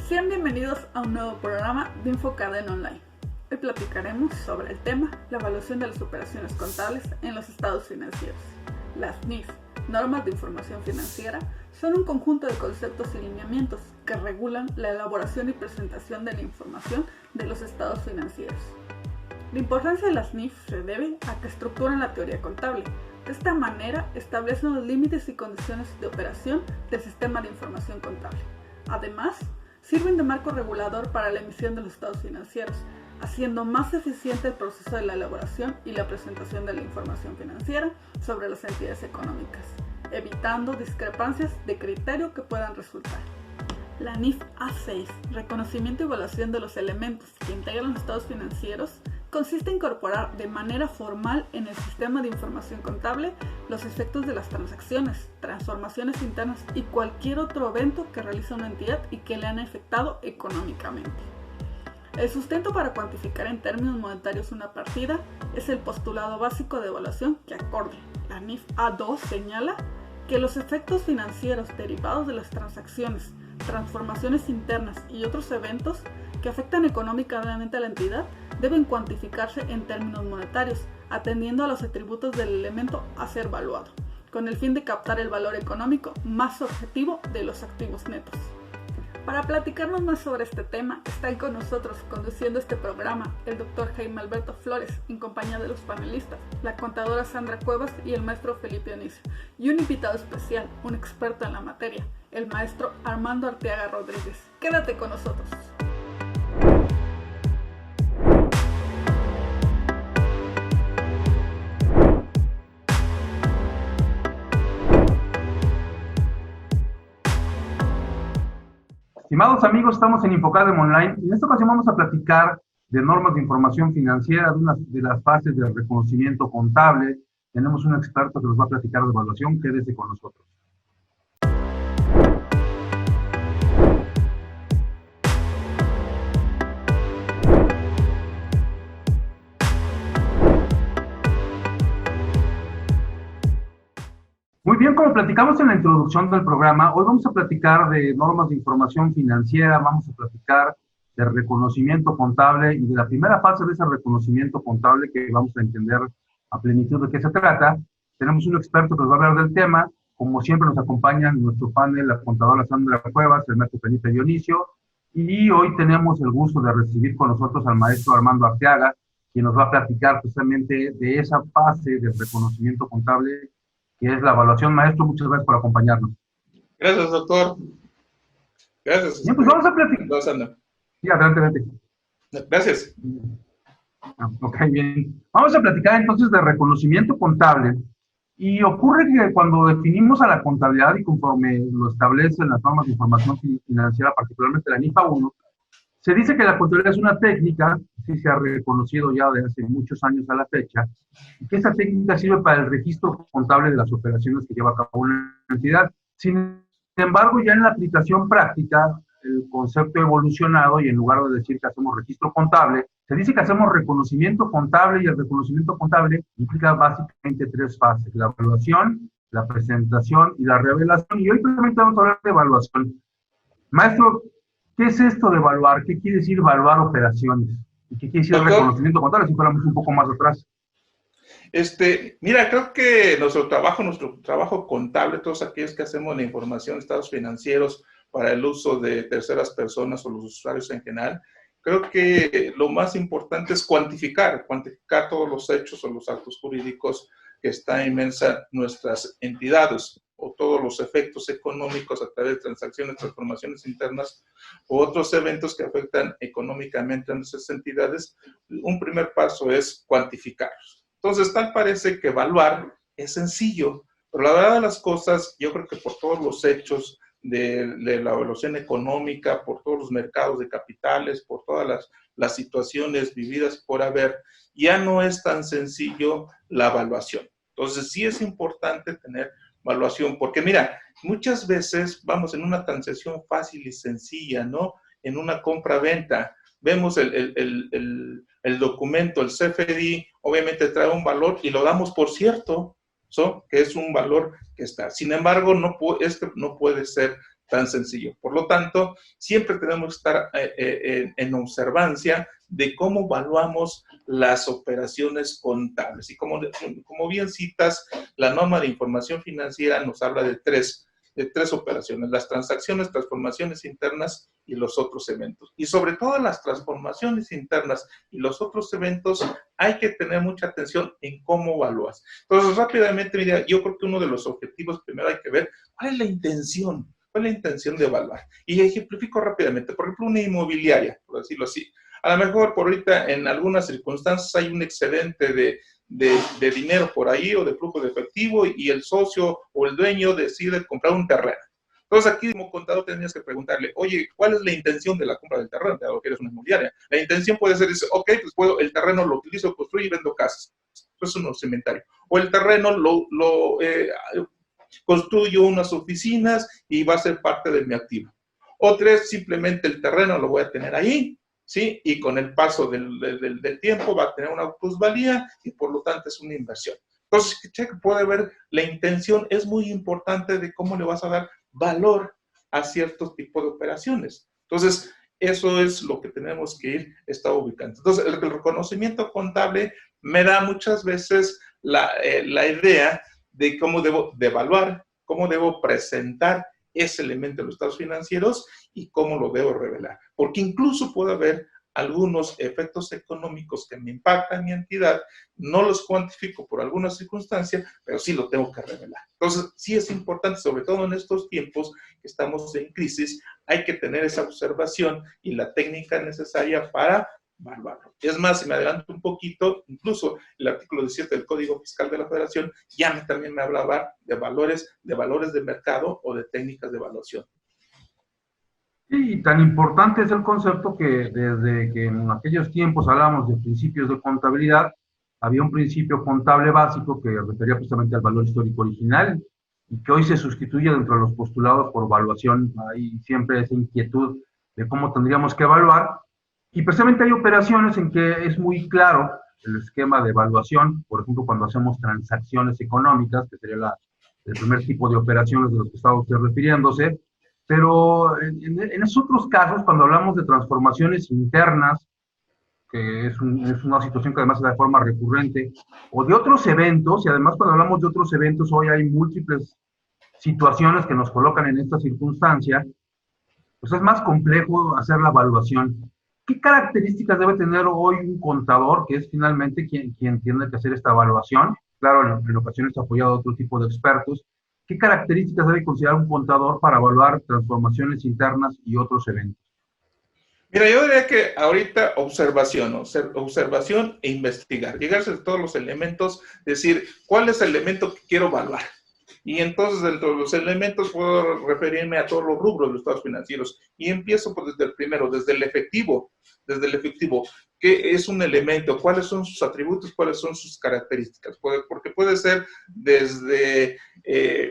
Sean bienvenidos a un nuevo programa de Infocadena Online. Hoy platicaremos sobre el tema, la evaluación de las operaciones contables en los estados financieros. Las NIF, Normas de Información Financiera, son un conjunto de conceptos y lineamientos que regulan la elaboración y presentación de la información de los estados financieros. La importancia de las NIF se debe a que estructuran la teoría contable. De esta manera establecen los límites y condiciones de operación del sistema de información contable. Además, sirven de marco regulador para la emisión de los estados financieros, haciendo más eficiente el proceso de la elaboración y la presentación de la información financiera sobre las entidades económicas, evitando discrepancias de criterio que puedan resultar. La NIF A6, reconocimiento y evaluación de los elementos que integran los estados financieros, consiste en incorporar de manera formal en el sistema de información contable los efectos de las transacciones, transformaciones internas y cualquier otro evento que realiza una entidad y que le han afectado económicamente. El sustento para cuantificar en términos monetarios una partida es el postulado básico de evaluación que acorde. La NIF A2 señala que los efectos financieros derivados de las transacciones, transformaciones internas y otros eventos que afectan económicamente a la entidad deben cuantificarse en términos monetarios, atendiendo a los atributos del elemento a ser evaluado, con el fin de captar el valor económico más objetivo de los activos netos. Para platicarnos más sobre este tema, están con nosotros conduciendo este programa el Dr. Jaime Alberto Flores, en compañía de los panelistas, la contadora Sandra Cuevas y el maestro Felipe Onicio, y un invitado especial, un experto en la materia, el maestro Armando Arteaga Rodríguez. Quédate con nosotros. Estimados amigos, estamos en Infocadena Online y en esta ocasión vamos a platicar de normas de información financiera, de una de las fases del reconocimiento contable. Tenemos un experto que nos va a platicar de evaluación. Quédese con nosotros. Muy bien, como platicamos en la introducción del programa, hoy vamos a platicar de normas de información financiera, vamos a platicar de reconocimiento contable y de la primera fase de ese reconocimiento contable que vamos a entender a plenitud de qué se trata. Tenemos un experto que nos va a hablar del tema. Como siempre nos acompaña en nuestro panel la contadora Sandra Cuevas, el maestro Felipe Dionisio, y hoy tenemos el gusto de recibir con nosotros al maestro Armando Arteaga, quien nos va a platicar precisamente de esa fase del reconocimiento contable que es la evaluación. Maestro, muchas gracias por acompañarnos. Gracias, doctor. Gracias. Bien, pues vamos a platicar. Sí, adelante. Gracias. Ok, bien. Vamos a platicar entonces de reconocimiento contable. Y ocurre que cuando definimos a la contabilidad y conforme lo establecen las normas de información financiera, particularmente la NIFA 1, se dice que la contabilidad es una técnica, sí se ha reconocido ya desde hace muchos años a la fecha, y que esa técnica sirve para el registro contable de las operaciones que lleva a cabo una entidad. Sin embargo, ya en la aplicación práctica, el concepto ha evolucionado y en lugar de decir que hacemos registro contable, se dice que hacemos reconocimiento contable, y el reconocimiento contable implica básicamente tres fases: la evaluación, la presentación y la revelación. Y hoy precisamente vamos a hablar de evaluación. Maestro, ¿qué es esto de evaluar? ¿Qué quiere decir evaluar operaciones? ¿Y qué quiere decir reconocimiento contable? Si fuéramos un poco más atrás. Mira, creo que nuestro trabajo contable, todos aquellos que hacemos la información de estados financieros para el uso de terceras personas o los usuarios en general, creo que lo más importante es cuantificar todos los hechos o los actos jurídicos que están inmersa nuestras entidades, o todos los efectos económicos a través de transacciones, transformaciones internas o otros eventos que afectan económicamente a nuestras entidades. Un primer paso es cuantificarlos. Entonces, tal parece que evaluar es sencillo, pero la verdad de las cosas, yo creo que por todos los hechos de la evaluación económica, por todos los mercados de capitales, por todas las situaciones vividas por haber, ya no es tan sencillo la evaluación. Entonces, sí es importante tener evaluación, porque mira, muchas veces vamos en una transacción fácil y sencilla, ¿no? En una compra-venta, vemos el documento, el CFDI, obviamente trae un valor y lo damos por cierto, que es un valor que está. Sin embargo, no puede ser tan sencillo. Por lo tanto, siempre tenemos que estar en observancia de cómo evaluamos las operaciones contables. Y como bien citas, la norma de información financiera nos habla de tres operaciones: las transacciones, transformaciones internas y los otros eventos. Y sobre todo las transformaciones internas y los otros eventos, hay que tener mucha atención en cómo evalúas. Entonces, rápidamente, mira, yo creo que uno de los objetivos, primero hay que ver cuál es la intención. ¿Cuál es la intención de evaluar? Y ejemplifico rápidamente. Por ejemplo, una inmobiliaria, por decirlo así. A lo mejor por ahorita en algunas circunstancias hay un excedente de dinero por ahí o de flujo de efectivo y el socio o el dueño decide comprar un terreno. Entonces aquí como contador tendrías que preguntarle, oye, ¿cuál es la intención de la compra del terreno? Dado que eres una inmobiliaria. La intención puede ser, dice, ok, pues el terreno lo utilizo, construyo y vendo casas. Eso es un cementario. O el terreno construyo unas oficinas y va a ser parte de mi activo. O tres, simplemente el terreno lo voy a tener ahí, ¿sí? Y con el paso del tiempo va a tener una plusvalía y por lo tanto es una inversión. Entonces, puede ver, la intención es muy importante de cómo le vas a dar valor a ciertos tipos de operaciones. Entonces, eso es lo que tenemos que estar ubicando. Entonces, el reconocimiento contable me da muchas veces la idea de cómo debo de evaluar, cómo debo presentar ese elemento de los estados financieros y cómo lo debo revelar. Porque incluso puede haber algunos efectos económicos que me impactan mi entidad, no los cuantifico por alguna circunstancia, pero sí lo tengo que revelar. Entonces, sí es importante, sobre todo en estos tiempos que estamos en crisis, hay que tener esa observación y la técnica necesaria para evaluarlo. Es más, si me adelanto un poquito, incluso el artículo 17 del Código Fiscal de la Federación ya también me hablaba de valores de mercado o de técnicas de evaluación. Sí, tan importante es el concepto que desde que en aquellos tiempos hablábamos de principios de contabilidad, había un principio contable básico que refería precisamente al valor histórico original y que hoy se sustituye dentro de los postulados por evaluación. Hay siempre esa inquietud de cómo tendríamos que evaluar. Y precisamente hay operaciones en que es muy claro el esquema de evaluación, por ejemplo, cuando hacemos transacciones económicas, que sería el primer tipo de operaciones de los que estaba usted refiriéndose, pero en esos otros casos, cuando hablamos de transformaciones internas, que es una situación que además se da de forma recurrente, o de otros eventos, y además cuando hablamos de otros eventos, hoy hay múltiples situaciones que nos colocan en esta circunstancia, pues es más complejo hacer la evaluación. ¿Qué características debe tener hoy un contador, que es finalmente quien tiene que hacer esta evaluación? Claro, en ocasiones apoyado a otro tipo de expertos. ¿Qué características debe considerar un contador para evaluar transformaciones internas y otros eventos? Mira, yo diría que ahorita observación e investigar. Llegarse a todos los elementos, decir, ¿cuál es el elemento que quiero evaluar? Y entonces, dentro de los elementos, puedo referirme a todos los rubros de los estados financieros. Y empiezo desde el primero, desde el efectivo. ¿Qué es un elemento? ¿Cuáles son sus atributos? ¿Cuáles son sus características? Porque puede ser desde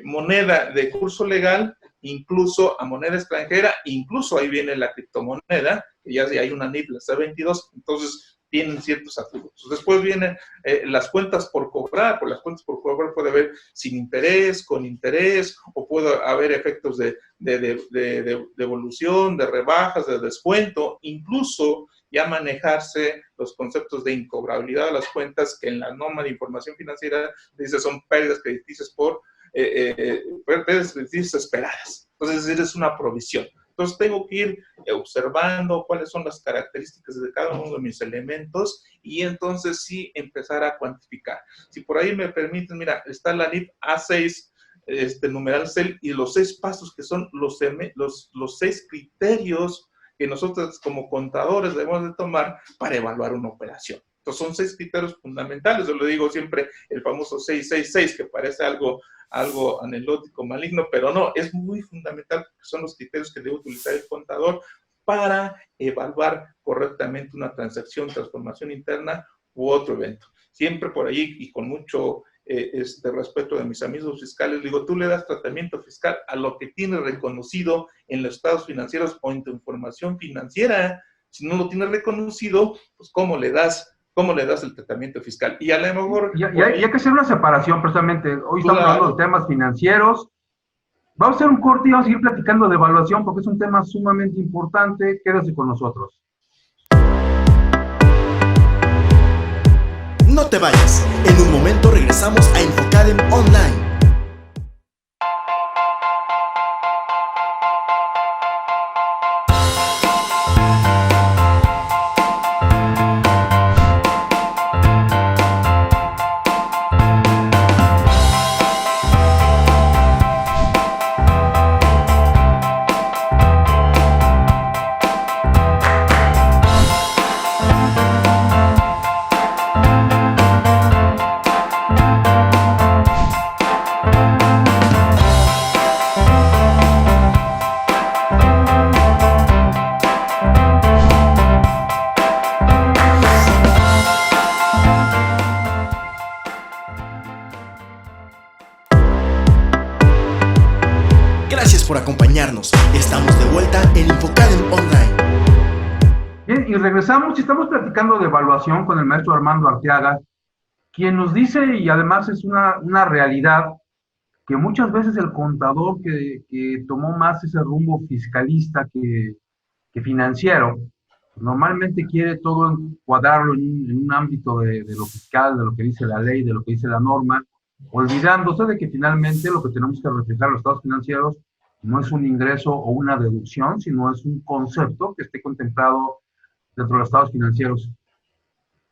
moneda de curso legal, incluso a moneda extranjera, incluso ahí viene la criptomoneda, que ya hay una NIF, la C22, entonces tienen ciertos atributos. Después vienen las cuentas por cobrar. Por las cuentas por cobrar puede haber sin interés, con interés, o puede haber efectos de devolución, de rebajas, de descuento, incluso ya manejarse los conceptos de incobrabilidad de las cuentas, que en la norma de información financiera dice son pérdidas crediticias pérdidas crediticias esperadas. Entonces, es decir, es una provisión. Entonces, tengo que ir observando cuáles son las características de cada uno de mis elementos y entonces sí empezar a cuantificar. Si por ahí me permiten, mira, está la NIF A6, numeral CEL, y los 6 pasos que son los 6 criterios que nosotros como contadores debemos de tomar para evaluar una operación. Entonces, son 6 criterios fundamentales. Yo le digo siempre el famoso 666, que parece algo anecdótico, maligno, pero no, es muy fundamental porque son los criterios que debe utilizar el contador para evaluar correctamente una transacción, transformación interna u otro evento. Siempre por ahí y con mucho respeto de mis amigos fiscales, digo, tú le das tratamiento fiscal a lo que tienes reconocido en los estados financieros o en tu información financiera. Si no lo tienes reconocido, pues ¿cómo le das el tratamiento fiscal? Y a lo mejor... Y hay que hacer una separación, precisamente. Hoy estamos hablando de temas financieros Vamos a hacer un corte y vamos a seguir platicando de evaluación porque es un tema sumamente importante. Quédese con nosotros. No te vayas. En un momento regresamos a Infocadem Online. Gracias por acompañarnos. Estamos de vuelta en Infocadem Online. Bien, y regresamos y estamos platicando de evaluación con el maestro Armando Arteaga, quien nos dice, y además es una realidad, que muchas veces el contador que tomó más ese rumbo fiscalista que financiero, normalmente quiere todo encuadrarlo en un ámbito de lo fiscal, de lo que dice la ley, de lo que dice la norma, olvidándose de que finalmente lo que tenemos que reflejar en los estados financieros no es un ingreso o una deducción, sino es un concepto que esté contemplado dentro de los estados financieros.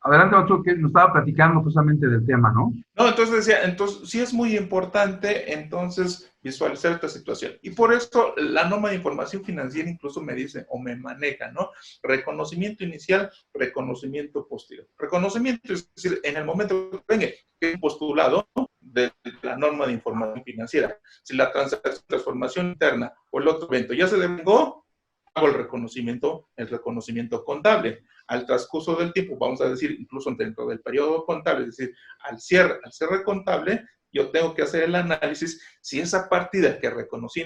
Adelante, doctor, que nos estaba platicando precisamente del tema, ¿no? No, entonces decía, entonces sí es muy importante entonces visualizar esta situación. Y por esto la norma de información financiera incluso me dice o me maneja, ¿no? Reconocimiento inicial, reconocimiento posterior. Reconocimiento es decir, en el momento que venga, que es un postulado de la norma de información financiera. Si la transformación interna o el otro evento ya se devengó, hago el reconocimiento contable. Al transcurso del tiempo, vamos a decir, incluso dentro del periodo contable, es decir, al cierre contable, yo tengo que hacer el análisis si esa partida que reconocí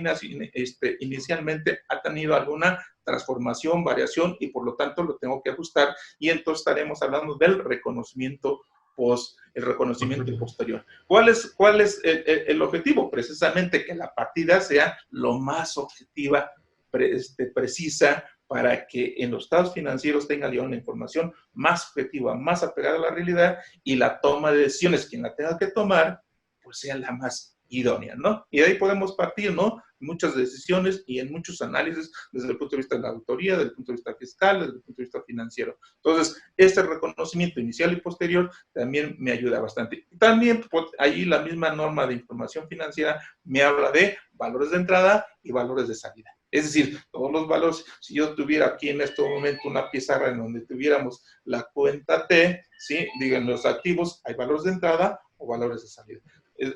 inicialmente ha tenido alguna transformación, variación, y por lo tanto lo tengo que ajustar, y entonces estaremos hablando del reconocimiento posterior. ¿Cuál es el objetivo? Precisamente que la partida sea lo más objetiva, precisa, para que en los estados financieros tenga una información más objetiva, más apegada a la realidad, y la toma de decisiones, quien la tenga que tomar, pues sea la más idónea, ¿no? Y de ahí podemos partir, ¿no? Muchas decisiones y en muchos análisis desde el punto de vista de la auditoría, desde el punto de vista fiscal, desde el punto de vista financiero. Entonces, este reconocimiento inicial y posterior también me ayuda bastante. También ahí la misma norma de información financiera me habla de valores de entrada y valores de salida. Es decir, todos los valores, si yo tuviera aquí en este momento una pizarra en donde tuviéramos la cuenta T, ¿sí? Digan los activos, hay valores de entrada o valores de salida.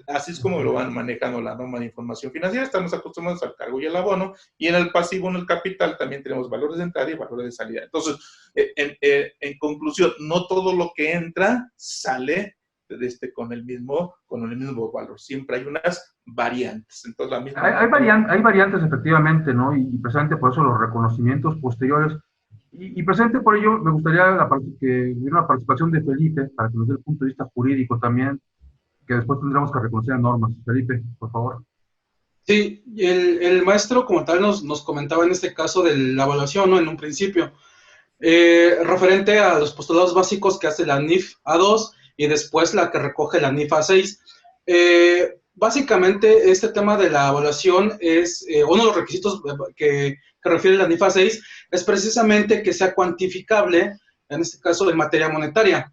Así es como lo van manejando la norma de información financiera. Estamos acostumbrados al cargo y el abono, y en el pasivo, en el capital, también tenemos valores de entrada y valores de salida. Entonces, en conclusión, no todo lo que entra sale con el mismo valor. Siempre hay unas variantes. Entonces, la misma hay variantes, efectivamente, ¿no? Y precisamente por eso los reconocimientos posteriores. Y precisamente por ello me gustaría que hubiera una participación de Felipe, para que nos dé el punto de vista jurídico también, que después tendremos que reconocer normas. Felipe, por favor. Sí, el maestro como tal nos comentaba en este caso de la evaluación, ¿no? En un principio, referente a los postulados básicos que hace la NIF A2 y después la que recoge la NIF A6. Básicamente, este tema de la evaluación es uno de los requisitos que refiere la NIF A6, es precisamente que sea cuantificable, en este caso en materia monetaria,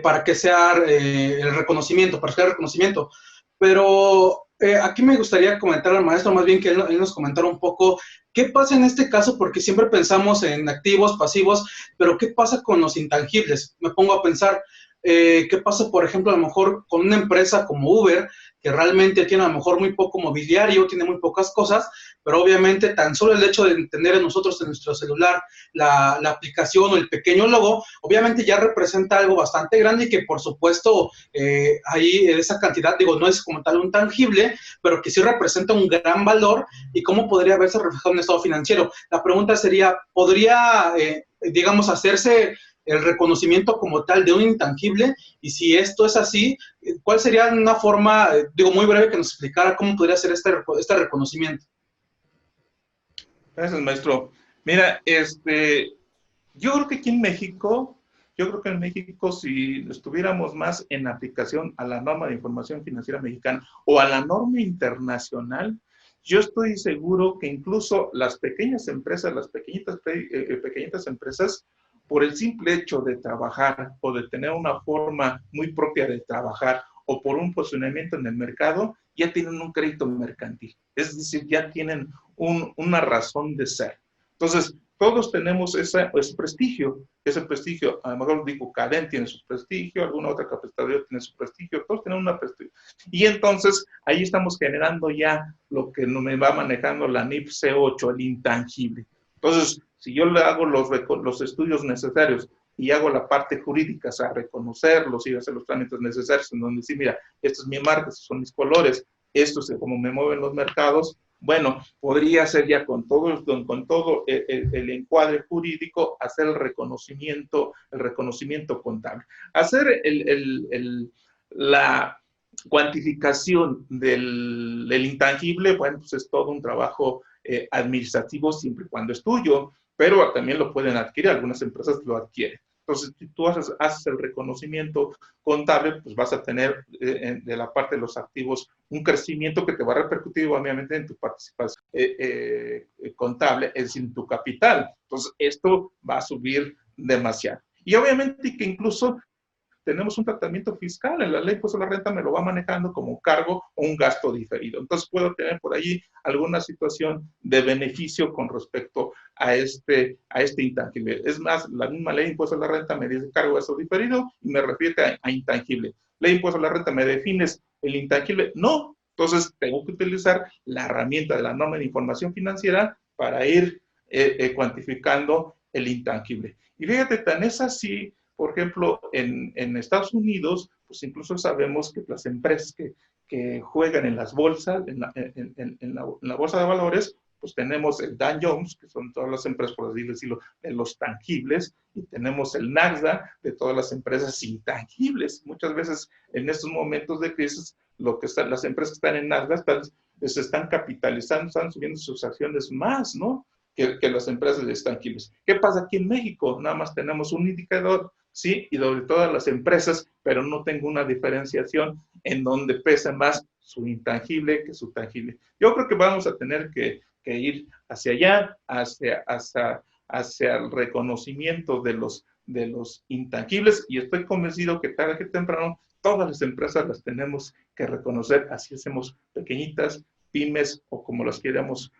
para que sea el reconocimiento, para que sea el reconocimiento. Pero aquí me gustaría comentar al maestro, más bien que él nos comentara un poco qué pasa en este caso, porque siempre pensamos en activos, pasivos, pero ¿qué pasa con los intangibles? Me pongo a pensar, ¿qué pasa, por ejemplo, a lo mejor con una empresa como Uber, que realmente tiene a lo mejor muy poco mobiliario, tiene muy pocas cosas, pero obviamente tan solo el hecho de tener nosotros en nuestro celular la aplicación o el pequeño logo, obviamente ya representa algo bastante grande y que por supuesto ahí esa cantidad, digo, no es como tal un tangible, pero que sí representa un gran valor y cómo podría verse reflejado en el estado financiero. La pregunta sería, ¿podría, digamos, hacerse el reconocimiento como tal de un intangible, y si esto es así, ¿cuál sería una forma, muy breve, que nos explicara cómo podría ser este reconocimiento? Gracias, maestro. Mira, yo creo que aquí en México, si estuviéramos más en aplicación a la norma de información financiera mexicana o a la norma internacional, yo estoy seguro que incluso las pequeñas empresas, las pequeñitas empresas, por el simple hecho de trabajar o de tener una forma muy propia de trabajar o por un posicionamiento en el mercado, ya tienen un crédito mercantil. Es decir, ya tienen una razón de ser. Entonces, todos tenemos ese prestigio, a lo mejor digo, Cadem tiene su prestigio, alguna otra capacitadora tiene su prestigio, todos tienen una prestigio. Y entonces, ahí estamos generando ya lo que me va manejando la NIF C8, el intangible. Entonces, si yo le hago los estudios necesarios y hago la parte jurídica, o sea, reconocerlos y hacer los trámites necesarios, en donde decir, mira, esta es mi marca, estos son mis colores, esto es como me mueven los mercados, bueno, podría ser ya con todo el encuadre jurídico, hacer el reconocimiento contable. Hacer la cuantificación del intangible, bueno, pues es todo un trabajo administrativo siempre y cuando es tuyo, pero también lo pueden adquirir, algunas empresas lo adquieren. Entonces, si tú haces el reconocimiento contable, pues vas a tener de la parte de los activos un crecimiento que te va a repercutir obviamente en tu participación contable, es decir, en tu capital. Entonces, esto va a subir demasiado. Y obviamente que incluso tenemos un tratamiento fiscal, en la ley pues la renta me lo va manejando como un cargo o un gasto diferido. Entonces puedo tener por allí alguna situación de beneficio con respecto a este intangible. Es más, la misma ley de impuesto a la renta me dice cargo, gasto diferido y me refiere a intangible. Ley de impuesto a la renta, ¿me defines el intangible? No. Entonces tengo que utilizar la herramienta de la norma de información financiera para ir cuantificando el intangible. Y fíjate, tan es así, por ejemplo, en Estados Unidos, pues incluso sabemos que las empresas que juegan en las bolsas, en la bolsa de valores, pues tenemos el Dow Jones, que son todas las empresas, por así decirlo, de los tangibles, y tenemos el Nasdaq, de todas las empresas intangibles. Muchas veces en estos momentos de crisis, las empresas que están en Nasdaq se están capitalizando, están subiendo sus acciones más, ¿no? Que las empresas tangibles. ¿Qué pasa aquí en México? Nada más tenemos un indicador, sí, y de todas las empresas, pero no tengo una diferenciación en donde pesa más su intangible que su tangible. Yo creo que vamos a tener que ir hacia allá, hacia el reconocimiento de los intangibles, y estoy convencido que tarde que temprano todas las empresas las tenemos que reconocer, así hacemos pequeñitas, pymes, o como las queramos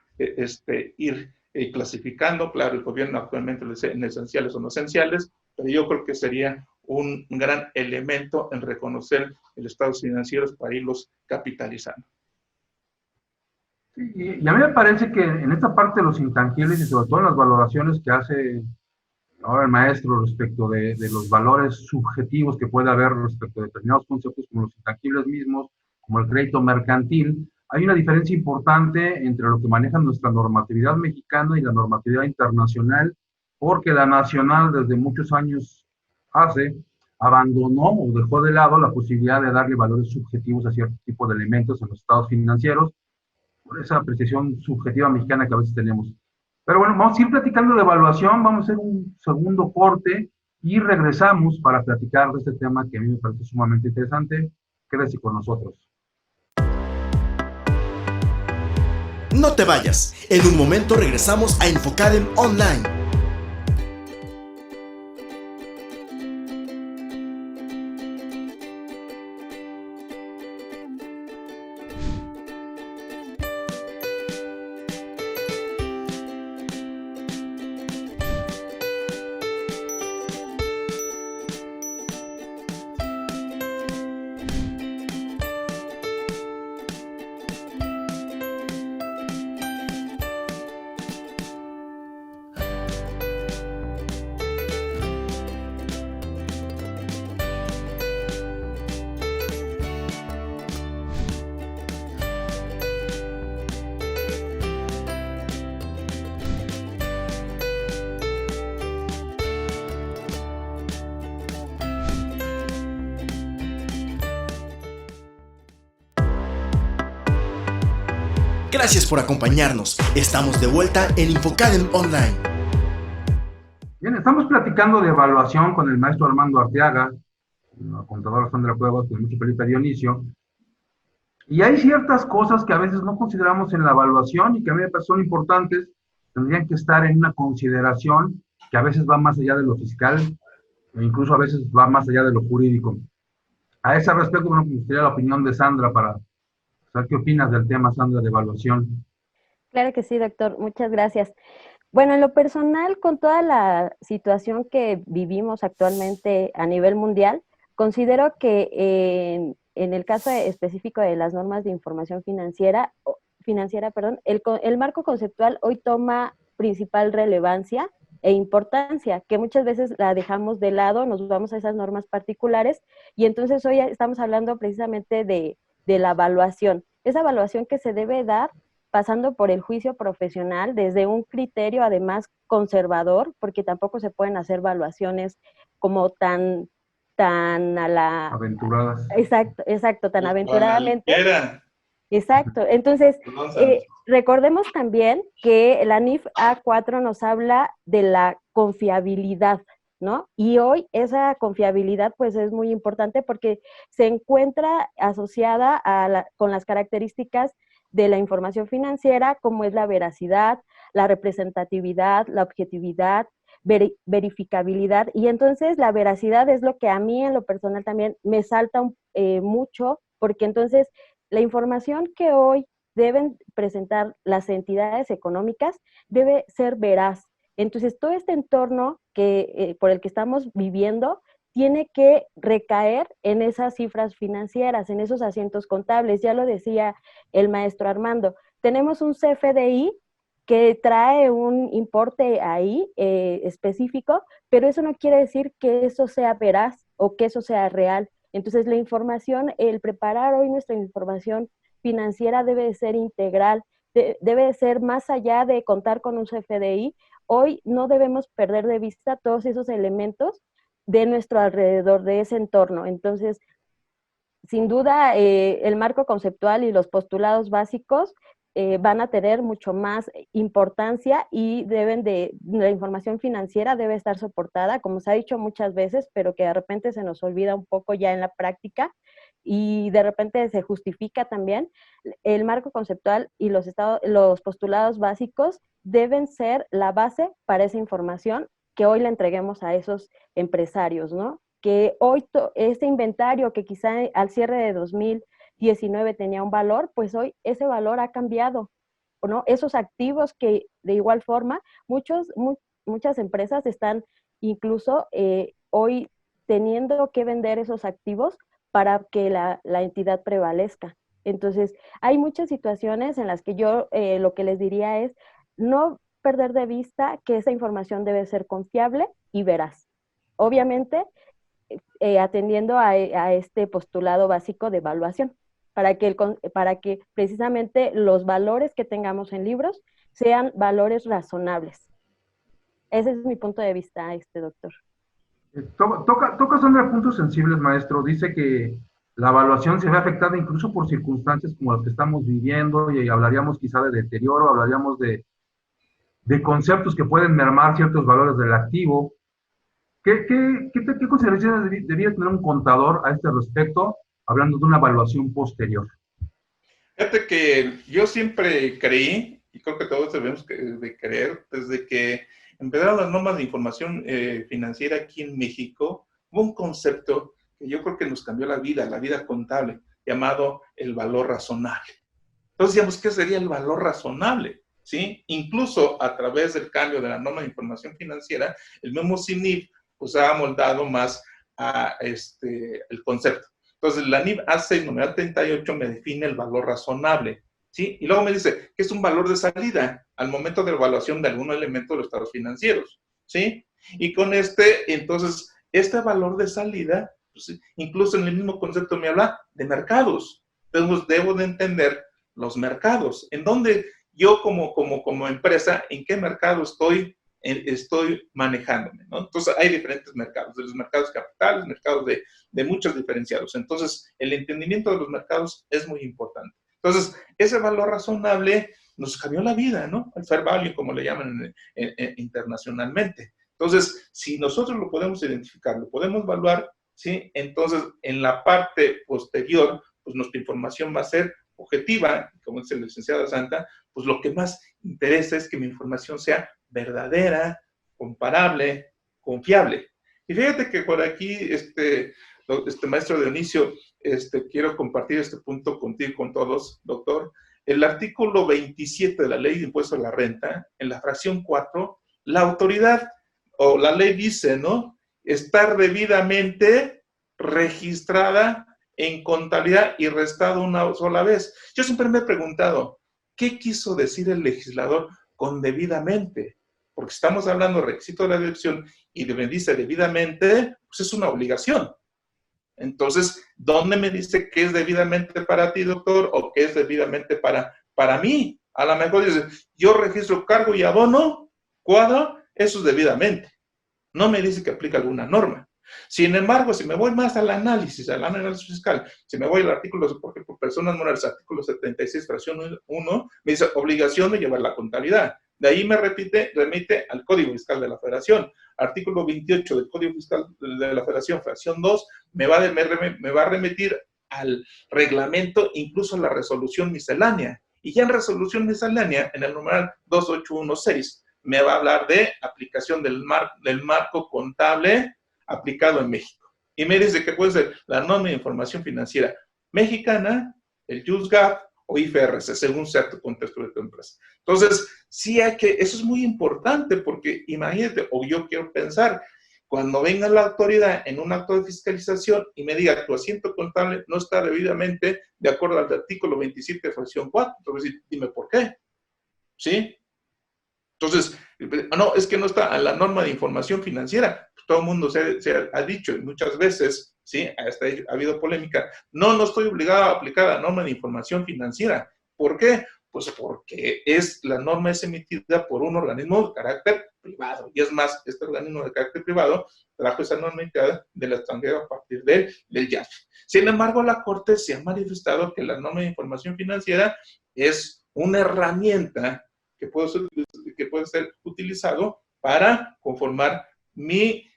ir clasificando. Claro, el gobierno actualmente le dice en esenciales o no esenciales, pero yo creo que sería un gran elemento en reconocer los estados financieros para irlos capitalizando. Sí, y a mí me parece que en esta parte de los intangibles y sobre todo en las valoraciones que hace ahora el maestro respecto de los valores subjetivos que puede haber respecto de determinados conceptos como los intangibles mismos, como el crédito mercantil, hay una diferencia importante entre lo que maneja nuestra normatividad mexicana y la normatividad internacional, porque la nacional desde muchos años abandonó o dejó de lado la posibilidad de darle valores subjetivos a cierto tipo de elementos en los estados financieros, por esa apreciación subjetiva mexicana que a veces tenemos. Pero bueno, vamos a ir platicando de evaluación, vamos a hacer un segundo corte y regresamos para platicar de este tema que a mí me parece sumamente interesante. Quédese con nosotros. No te vayas, en un momento regresamos a Infocadem Online. Gracias por acompañarnos. Estamos de vuelta en Infocadem Online. Bien, estamos platicando de evaluación con el maestro Armando Arteaga, la contadora Sandra Cuevas, con mucho Felipe Dionisio. Y hay ciertas cosas que a veces no consideramos en la evaluación y que a mí me parecen importantes, tendrían que estar en una consideración que a veces va más allá de lo fiscal, e incluso a veces va más allá de lo jurídico. A ese respecto, bueno, me gustaría la opinión de Sandra para saber qué opinas del tema, Sandra, de evaluación. Claro que sí, doctor. Muchas gracias. Bueno, en lo personal, con toda la situación que vivimos actualmente a nivel mundial, considero que en el caso específico de las normas de información financiera, el marco conceptual hoy toma principal relevancia e importancia, que muchas veces la dejamos de lado, nos vamos a esas normas particulares, y entonces hoy estamos hablando precisamente de la evaluación. Esa evaluación que se debe dar pasando por el juicio profesional desde un criterio además conservador, porque tampoco se pueden hacer evaluaciones como tan a la... Aventuradas. Exacto, tan aventuradamente. Era. Exacto. Entonces, recordemos también que la NIF A4 nos habla de la confiabilidad, ¿no? Y hoy esa confiabilidad pues es muy importante porque se encuentra asociada con las características de la información financiera, como es la veracidad, la representatividad, la objetividad, verificabilidad. Y entonces la veracidad es lo que a mí en lo personal también me salta mucho, porque entonces la información que hoy deben presentar las entidades económicas debe ser veraz. Entonces todo este entorno por el que estamos viviendo tiene que recaer en esas cifras financieras, en esos asientos contables. Ya lo decía el maestro Armando, tenemos un CFDI que trae un importe ahí específico, pero eso no quiere decir que eso sea veraz o que eso sea real. Entonces la información, el preparar hoy nuestra información financiera debe de ser integral, debe de ser más allá de contar con un CFDI. Hoy no debemos perder de vista todos esos elementos de nuestro alrededor, de ese entorno. Entonces, sin duda, el marco conceptual y los postulados básicos van a tener mucho más importancia y la información financiera debe estar soportada, como se ha dicho muchas veces, pero que de repente se nos olvida un poco ya en la práctica y de repente se justifica también. El marco conceptual y los postulados básicos deben ser la base para esa información que hoy le entreguemos a esos empresarios, ¿no? Que hoy este inventario que quizá al cierre de 2019 tenía un valor, pues hoy ese valor ha cambiado, ¿no? Esos activos que de igual forma muchas empresas están incluso hoy teniendo que vender esos activos para que la entidad prevalezca. Entonces, hay muchas situaciones en las que yo lo que les diría es no perder de vista que esa información debe ser confiable y veraz. Obviamente, atendiendo a este postulado básico de evaluación, para que precisamente los valores que tengamos en libros sean valores razonables. Ese es mi punto de vista, doctor. Toca Sandra puntos sensibles, maestro. Dice que la evaluación se ve afectada incluso por circunstancias como las que estamos viviendo, y hablaríamos quizá de deterioro, hablaríamos de conceptos que pueden mermar ciertos valores del activo. ¿Qué consideraciones debería tener un contador a este respecto, hablando de una evaluación posterior? Fíjate que yo siempre creí, y creo que todos debemos de creer, desde que empezaron las normas de información financiera aquí en México, hubo un concepto que yo creo que nos cambió la vida contable, llamado el valor razonable. Entonces decíamos, ¿qué sería el valor razonable? ¿Sí? Incluso a través del cambio de la norma de información financiera, el mismo CINIF pues ha moldado más a el concepto. Entonces, la NIF A6, numeral 38, me define el valor razonable, ¿sí? Y luego me dice que es un valor de salida al momento de evaluación de algún elemento de los estados financieros, ¿sí? Y con entonces, este valor de salida, pues, incluso en el mismo concepto me habla de mercados. Entonces, debo de entender los mercados, en donde yo como empresa, ¿en qué mercado estoy manejándome, ¿no? Entonces, hay diferentes mercados, de los mercados capitales, mercados de muchos diferenciados. Entonces, el entendimiento de los mercados es muy importante. Entonces, ese valor razonable nos cambió la vida, ¿no? El fair value, como le llaman internacionalmente. Entonces, si nosotros lo podemos identificar, lo podemos evaluar, ¿sí? Entonces, en la parte posterior, pues nuestra información va a ser objetiva, como dice la licenciada Santa, pues lo que más interesa es que mi información sea verdadera, comparable, confiable. Y fíjate que por aquí, maestro Dionisio, quiero compartir este punto contigo y con todos, doctor. El artículo 27 de la Ley de Impuesto a la Renta, en la fracción 4, la autoridad o la ley dice, ¿no? Estar debidamente registrada en contabilidad y restado una sola vez. Yo siempre me he preguntado, ¿qué quiso decir el legislador con debidamente? Porque estamos hablando de requisito de la deducción y me dice debidamente, pues es una obligación. Entonces, ¿dónde me dice qué es debidamente para ti, doctor, o qué es debidamente para mí? A lo mejor dice, yo registro cargo y abono, cuadro, eso es debidamente. No me dice que aplica alguna norma. Sin embargo, si me voy más al análisis fiscal, si me voy al artículo, por ejemplo, personas morales, artículo 76, fracción 1, me dice obligación de llevar la contabilidad. De ahí me remite al Código Fiscal de la Federación. Artículo 28 del Código Fiscal de la Federación, fracción 2, me va a remitir al reglamento, incluso a la resolución miscelánea. Y ya en resolución miscelánea, en el numeral 2816, me va a hablar de aplicación del marco contable aplicado en México. Y me dice que puede ser la norma de información financiera mexicana, el JUSGAP o IFRS, según sea tu contexto de tu empresa. Entonces, sí hay que, eso es muy importante porque imagínate, o yo quiero pensar, cuando venga la autoridad en un acto de fiscalización y me diga tu asiento contable no está debidamente de acuerdo al artículo 27, fracción 4, entonces dime por qué, ¿sí? Entonces, no, es que no está a la norma de información financiera. Todo el mundo se ha dicho muchas veces, ¿sí? Hasta ha habido polémica. No estoy obligado a aplicar la norma de información financiera. ¿Por qué? Pues porque la norma es emitida por un organismo de carácter privado. Y es más, este organismo de carácter privado trajo esa norma del extranjero a partir del IAF. Sin embargo, la Corte se ha manifestado que la norma de información financiera es una herramienta que puede ser utilizado para conformar mi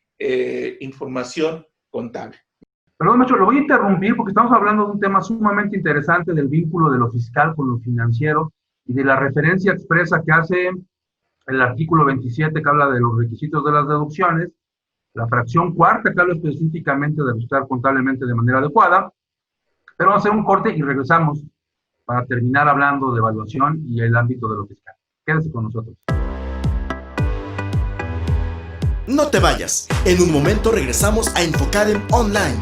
información contable. Perdón, maestro, lo voy a interrumpir porque estamos hablando de un tema sumamente interesante del vínculo de lo fiscal con lo financiero y de la referencia expresa que hace el artículo 27 que habla de los requisitos de las deducciones, la fracción cuarta que habla específicamente de registrar contablemente de manera adecuada. Pero vamos a hacer un corte y regresamos para terminar hablando de evaluación y el ámbito de lo fiscal. Quédense con nosotros. No te vayas. En un momento regresamos a Infocadem Online.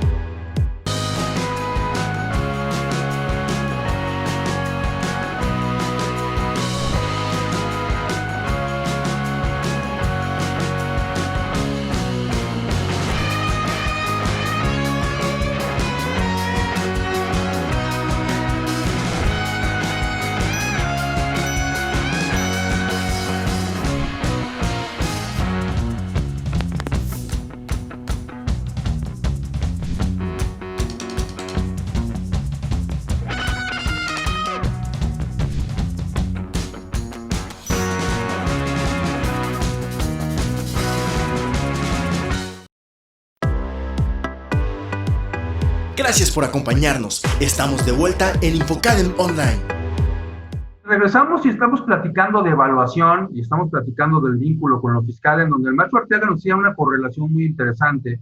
Gracias por acompañarnos. Estamos de vuelta en Infocadem Online. Regresamos y estamos platicando de evaluación y estamos platicando del vínculo con lo fiscal, en donde el maestro Arteaga nos hacía una correlación muy interesante,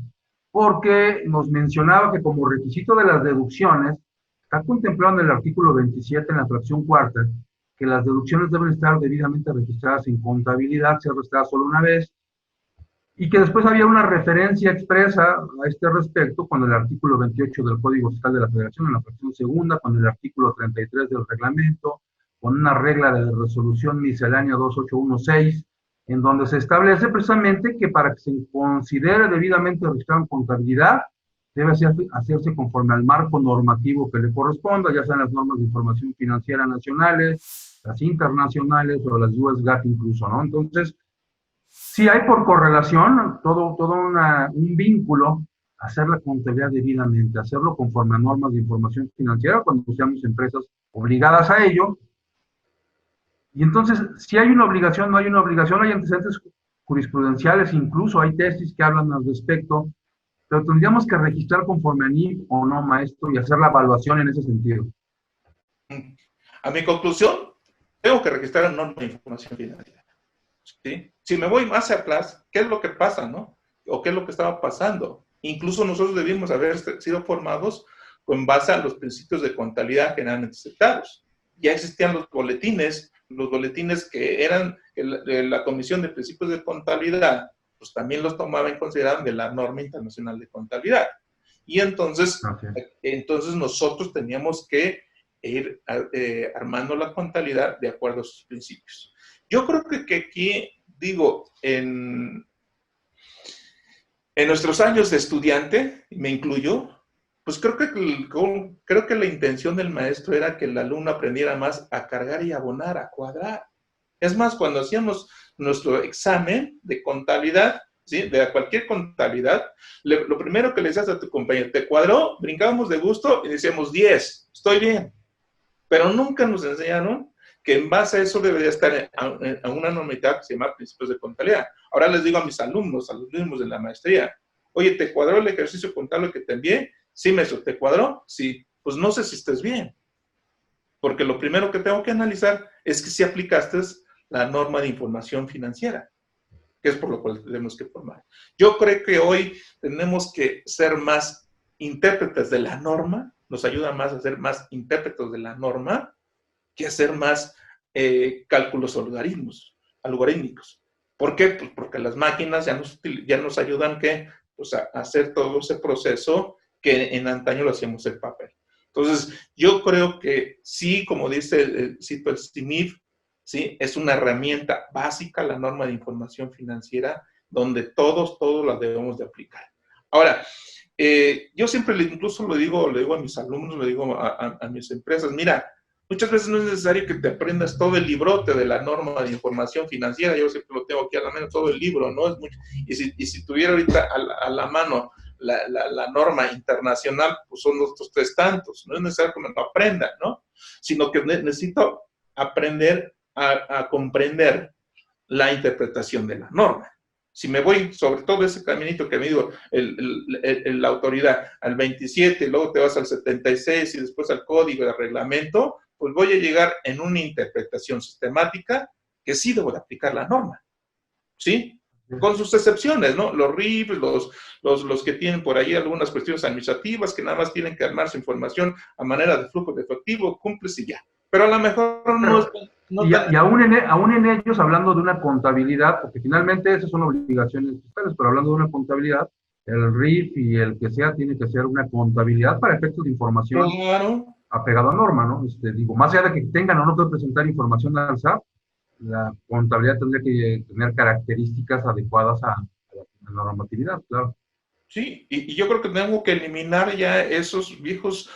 porque nos mencionaba que como requisito de las deducciones, está contemplado en el artículo 27, en la fracción cuarta, que las deducciones deben estar debidamente registradas en contabilidad, ser registradas solo una vez, y que después había una referencia expresa a este respecto con el artículo 28 del Código Fiscal de la Federación, en la fracción segunda, con el artículo 33 del reglamento, con una regla de resolución miscelánea 2816, en donde se establece precisamente que para que se considere debidamente registrado en contabilidad, debe hacerse conforme al marco normativo que le corresponda, ya sean las normas de información financiera nacionales, las internacionales o las US GAAP incluso, ¿no? Entonces, sí hay por correlación todo un vínculo, hacer la contabilidad debidamente, hacerlo conforme a normas de información financiera cuando seamos empresas obligadas a ello. Y entonces, si hay una obligación, no hay una obligación, hay antecedentes jurisprudenciales, incluso hay tesis que hablan al respecto, pero tendríamos que registrar conforme a NIF o no, maestro, y hacer la evaluación en ese sentido. A mi conclusión, tengo que registrar una norma de información financiera. ¿Sí? Si me voy más atrás, ¿qué es lo que pasa, no? ¿O qué es lo que estaba pasando? Incluso nosotros debimos haber sido formados con base a los principios de contabilidad generalmente aceptados. Ya existían los boletines que eran de la Comisión de Principios de Contabilidad, pues también los tomaba en consideración de la norma internacional de contabilidad. Y entonces, entonces nosotros teníamos que ir armando la contabilidad de acuerdo a sus principios. Yo creo que aquí, digo, en nuestros años de estudiante, me incluyo, pues creo que la intención del maestro era que el alumno aprendiera más a cargar y abonar, a cuadrar. Es más, cuando hacíamos nuestro examen de contabilidad, ¿sí? De cualquier contabilidad, lo primero que le decías a tu compañero, ¿te cuadró? Brincábamos de gusto y decíamos 10, estoy bien. Pero nunca nos enseñaron que en base a eso debería estar a una normativa que se llama Principios de Contabilidad. Ahora les digo a mis alumnos, a los mismos de la maestría, oye, ¿te cuadró el ejercicio contable que te envié? Sí, maestro, ¿te cuadró? Sí. Pues no sé si estés bien. Porque lo primero que tengo que analizar es que si aplicaste la norma de información financiera, que es por lo cual tenemos que formar. Yo creo que hoy tenemos que ser más intérpretes de la norma, nos ayuda más a ser más intérpretes de la norma que hacer más cálculos algorítmicos. ¿Por qué? Pues porque las máquinas ya nos ayudan pues a hacer todo ese proceso que en antaño lo hacíamos en papel. Entonces, yo creo que sí, como dice, cito el CIMIF, ¿sí? Es una herramienta básica, la norma de información financiera, donde todos la debemos de aplicar. Ahora, yo siempre incluso lo digo a mis alumnos, lo digo a mis empresas, mira, muchas veces no es necesario que te aprendas todo el librote de la norma de información financiera, yo siempre lo tengo aquí a la mano, todo el libro, ¿no? Es mucho, y si tuviera ahorita a la mano la norma internacional, pues son otros 3 tantos, no es necesario que me lo aprenda, ¿no? Sino que necesito aprender a comprender la interpretación de la norma. Si me voy sobre todo ese caminito que me digo, la autoridad al 27, luego te vas al 76 y después al código de reglamento, pues voy a llegar en una interpretación sistemática que sí debo de aplicar la norma, ¿sí? Con sus excepciones, ¿no? Los RIF, los que tienen por ahí algunas cuestiones administrativas que nada más tienen que armar su información a manera de flujo de efectivo, cumples y ya. Pero a lo mejor y aún en ellos, hablando de una contabilidad, porque finalmente esas son obligaciones fiscales, pero hablando de una contabilidad, el RIF y el que sea tiene que ser una contabilidad para efectos de información apegado a norma, ¿no? Digo, más allá de que tengan o no que presentar información al SAT, la contabilidad tendría que tener características adecuadas a la normatividad, claro. Sí, y yo creo que tengo que eliminar ya esos viejos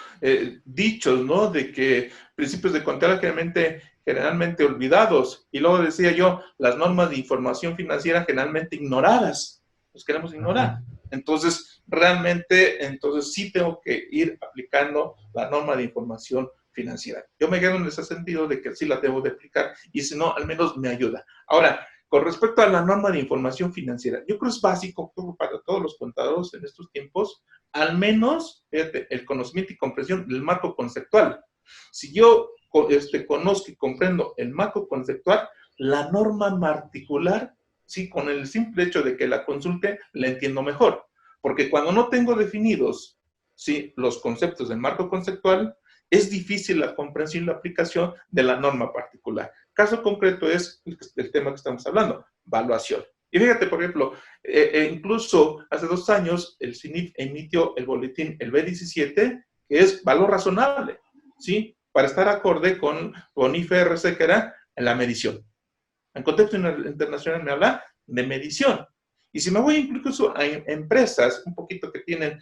dichos, ¿no? De que principios de contabilidad generalmente olvidados. Y luego decía yo, las normas de información financiera generalmente ignoradas. Los queremos ignorar. Entonces, realmente, sí tengo que ir aplicando la norma de información financiera. Yo me quedo en ese sentido de que sí la debo de aplicar y si no, al menos me ayuda. Ahora, con respecto a la norma de información financiera, yo creo que es básico para todos los contadores en estos tiempos, al menos, fíjate, el conocimiento y comprensión del marco conceptual. Si yo conozco y comprendo el marco conceptual, la norma particular, sí, con el simple hecho de que la consulte, la entiendo mejor. Porque cuando no tengo definidos, sí, los conceptos del marco conceptual, es difícil la comprensión y la aplicación de la norma particular. Caso concreto es el tema que estamos hablando, valuación. Y fíjate, por ejemplo, incluso hace 2 años el CINIF emitió el boletín, el B17, que es valor razonable, ¿sí? Para estar acorde con IFRS, que era la medición. En contexto internacional me habla de medición. Y si me voy incluso a empresas un poquito que tienen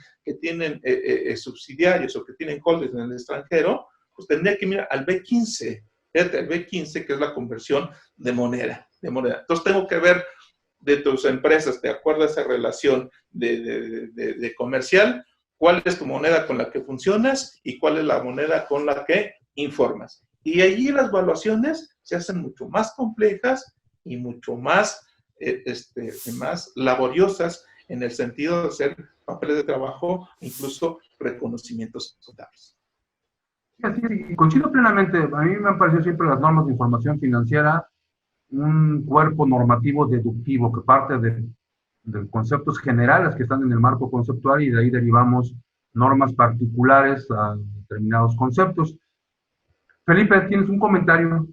subsidiarios o que tienen holdings en el extranjero, pues tendría que mirar al B15. Fíjate, el B15, que es la conversión de moneda. Entonces tengo que ver de tus empresas, de acuerdo a esa relación de comercial, cuál es tu moneda con la que funcionas y cuál es la moneda con la que informas. Y allí las evaluaciones se hacen mucho más complejas y mucho más, más laboriosas en el sentido de hacer papeles de trabajo, incluso reconocimientos contables. Así es, y coincido plenamente. A mí me han parecido siempre las normas de información financiera un cuerpo normativo deductivo que parte de conceptos generales que están en el marco conceptual y de ahí derivamos normas particulares a determinados conceptos. Felipe, ¿tienes un comentario?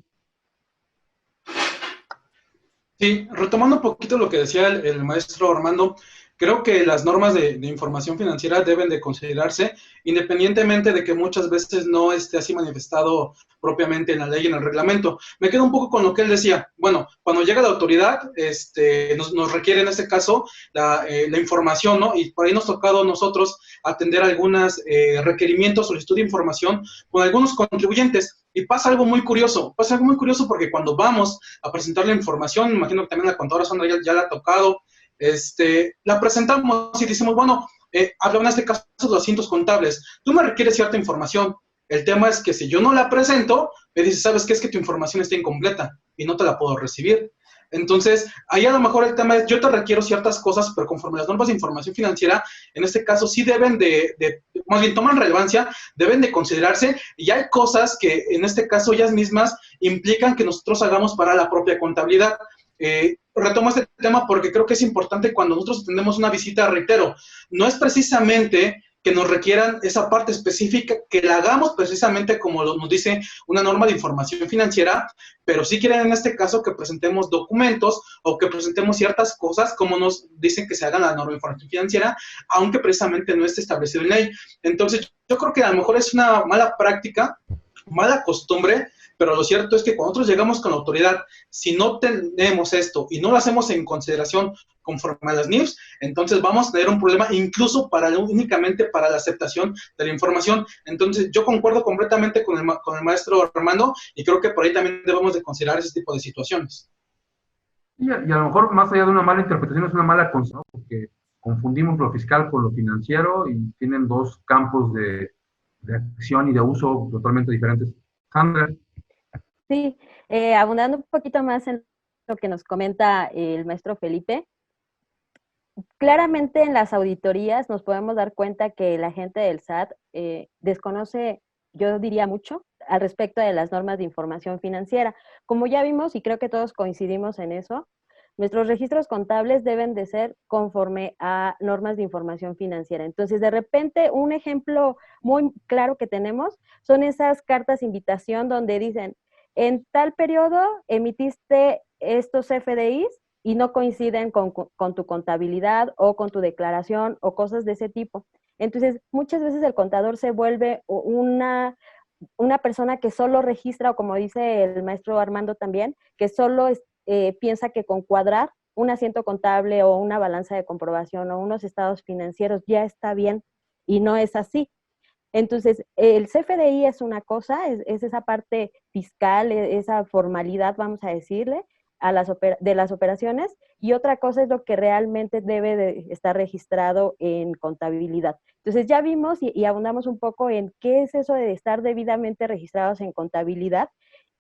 Sí, retomando un poquito lo que decía el maestro Armando, creo que las normas de información financiera deben de considerarse independientemente de que muchas veces no esté así manifestado propiamente en la ley y en el reglamento. Me quedo un poco con lo que él decía. Bueno, cuando llega la autoridad, nos requiere en este caso la información, ¿no? Y por ahí nos ha tocado a nosotros atender algunos requerimientos, solicitud de información con algunos contribuyentes. Y pasa algo muy curioso porque cuando vamos a presentar la información, imagino que también la contadora Sandra ya la ha tocado, la presentamos y decimos, bueno, habla en este caso de asientos contables, tú me requieres cierta información, el tema es que si yo no la presento, me dice, ¿sabes qué? Es que tu información está incompleta y no te la puedo recibir. Entonces, ahí a lo mejor el tema es, yo te requiero ciertas cosas, pero conforme las normas de información financiera, en este caso sí deben más bien toman relevancia, deben de considerarse, y hay cosas que en este caso ellas mismas implican que nosotros hagamos para la propia contabilidad. Retomo este tema porque creo que es importante cuando nosotros atendemos una visita, reitero, no es precisamente que nos requieran esa parte específica, que la hagamos precisamente como nos dice una norma de información financiera, pero sí quieren en este caso que presentemos documentos o que presentemos ciertas cosas como nos dicen que se hagan la norma de información financiera, aunque precisamente no esté establecido en ley. Entonces, yo creo que a lo mejor es una mala práctica, mala costumbre, pero lo cierto es que cuando nosotros llegamos con la autoridad, si no tenemos esto y no lo hacemos en consideración conforme a las NIFs, entonces vamos a tener un problema incluso únicamente para la aceptación de la información. Entonces yo concuerdo completamente con el maestro Armando y creo que por ahí también debemos de considerar ese tipo de situaciones. Y a lo mejor más allá de una mala interpretación es una mala concepción, porque confundimos lo fiscal con lo financiero y tienen dos campos de acción y de uso totalmente diferentes. Sandra. Sí, abundando un poquito más en lo que nos comenta el maestro Felipe, claramente en las auditorías nos podemos dar cuenta que la gente del SAT desconoce, yo diría mucho, al respecto de las normas de información financiera. Como ya vimos, y creo que todos coincidimos en eso, nuestros registros contables deben de ser conforme a normas de información financiera. Entonces, de repente, un ejemplo muy claro que tenemos son esas cartas de invitación donde dicen, en tal periodo emitiste estos FDIs y no coinciden con tu contabilidad o con tu declaración o cosas de ese tipo. Entonces, muchas veces el contador se vuelve una persona que solo registra, o como dice el maestro Armando también, que solo piensa que con cuadrar un asiento contable o una balanza de comprobación o unos estados financieros ya está bien, y no es así. Entonces, el CFDI es una cosa, es esa parte fiscal, esa formalidad, vamos a decirle, de las operaciones, y otra cosa es lo que realmente debe de estar registrado en contabilidad. Entonces, ya vimos y abundamos un poco en qué es eso de estar debidamente registrados en contabilidad,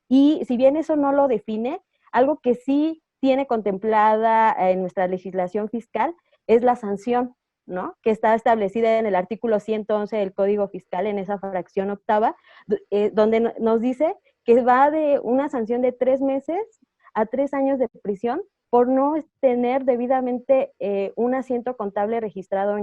y si bien eso no lo define, algo que sí tiene contemplada en nuestra legislación fiscal es la sanción, ¿no? Que está establecida en el artículo 111 del Código Fiscal, en esa fracción octava, donde nos dice que va de una sanción de 3 meses a 3 años de prisión por no tener debidamente un asiento contable registrado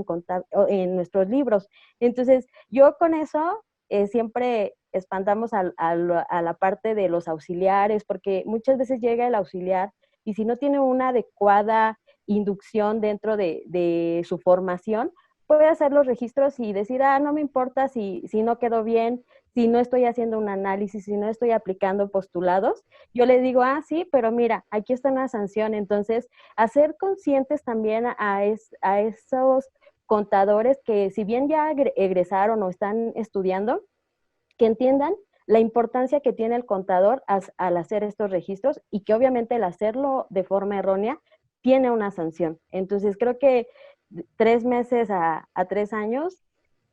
en nuestros libros. Entonces, yo con eso siempre espantamos a la parte de los auxiliares, porque muchas veces llega el auxiliar y si no tiene una adecuada inducción dentro de su formación, puede hacer los registros y decir, no me importa si no quedó bien, si no estoy haciendo un análisis, si no estoy aplicando postulados. Yo le digo, sí, pero mira, aquí está una sanción. Entonces, hacer conscientes también a esos contadores que si bien ya egresaron o están estudiando, que entiendan la importancia que tiene el contador al hacer estos registros, y que obviamente el hacerlo de forma errónea tiene una sanción. Entonces, creo que 3 meses a 3 años,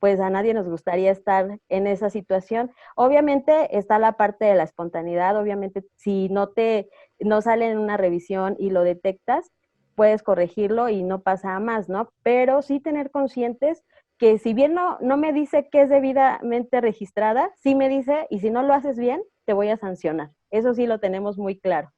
pues a nadie nos gustaría estar en esa situación. Obviamente está la parte de la espontaneidad, obviamente si no sale en una revisión y lo detectas, puedes corregirlo y no pasa a más, ¿no? Pero sí tener conscientes que si bien no me dice que es debidamente registrada, sí me dice, y si no lo haces bien, te voy a sancionar. Eso sí lo tenemos muy claro.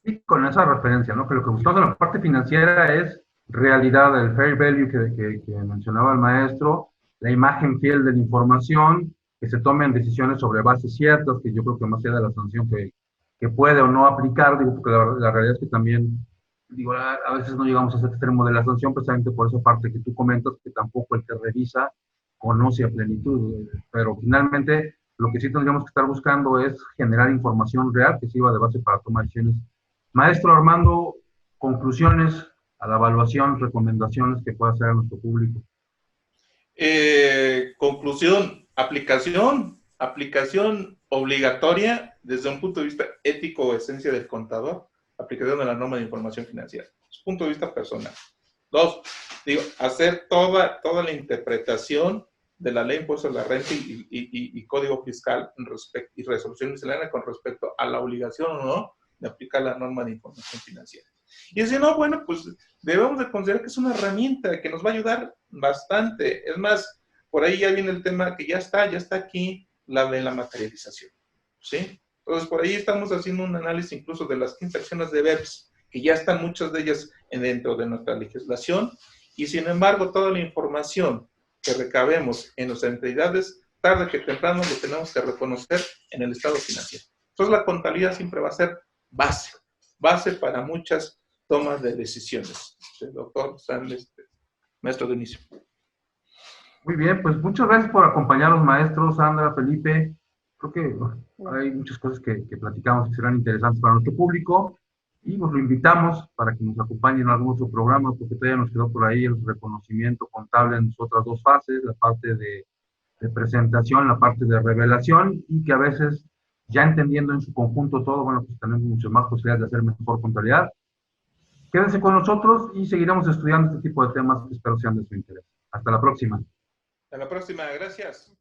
Y con esa referencia, ¿no? Que lo que buscamos en la parte financiera es realidad, el fair value que mencionaba el maestro, la imagen fiel de la información, que se tomen decisiones sobre bases ciertas, que yo creo que más allá de la sanción que puede o no aplicar, digo, porque la realidad es que también, digo, a veces no llegamos a ese extremo de la sanción, precisamente por esa parte que tú comentas, que tampoco el que revisa conoce a plenitud, pero finalmente lo que sí tendríamos que estar buscando es generar información real que sirva de base para tomar decisiones. Maestro Armando, conclusiones a la evaluación, recomendaciones que pueda hacer a nuestro público. Conclusión, aplicación obligatoria desde un punto de vista ético o esencia del contador, aplicación de la norma de información financiera, su punto de vista personal. 2, hacer toda la interpretación de la ley de impuestos a la renta y código fiscal y resolución miscelánea con respecto a la obligación o no de aplicar la norma de información financiera. Y si no, bueno, pues debemos de considerar que es una herramienta que nos va a ayudar bastante. Es más, por ahí ya viene el tema que ya está aquí, la de la materialización, ¿sí? Entonces, por ahí estamos haciendo un análisis incluso de las 15 acciones de BEPS, que ya están muchas de ellas dentro de nuestra legislación, y sin embargo, toda la información que recabemos en nuestras entidades, tarde que temprano lo tenemos que reconocer en el estado financiero. Entonces, la contabilidad siempre va a ser base para muchas tomas de decisiones. Doctor Sánchez, maestro Dionisio. Muy bien, pues muchas gracias por acompañarnos, maestros, Sandra, Felipe. Creo que hay muchas cosas que platicamos que serán interesantes para nuestro público y pues lo invitamos para que nos acompañen en algún otro programa, porque todavía nos quedó por ahí el reconocimiento contable en sus otras dos fases, la parte de presentación, la parte de revelación, y que a veces, ya entendiendo en su conjunto todo, bueno, pues tenemos muchas más posibilidades de hacer mejor contabilidad. Quédense con nosotros y seguiremos estudiando este tipo de temas que espero sean de su interés. Hasta la próxima. Hasta la próxima, gracias.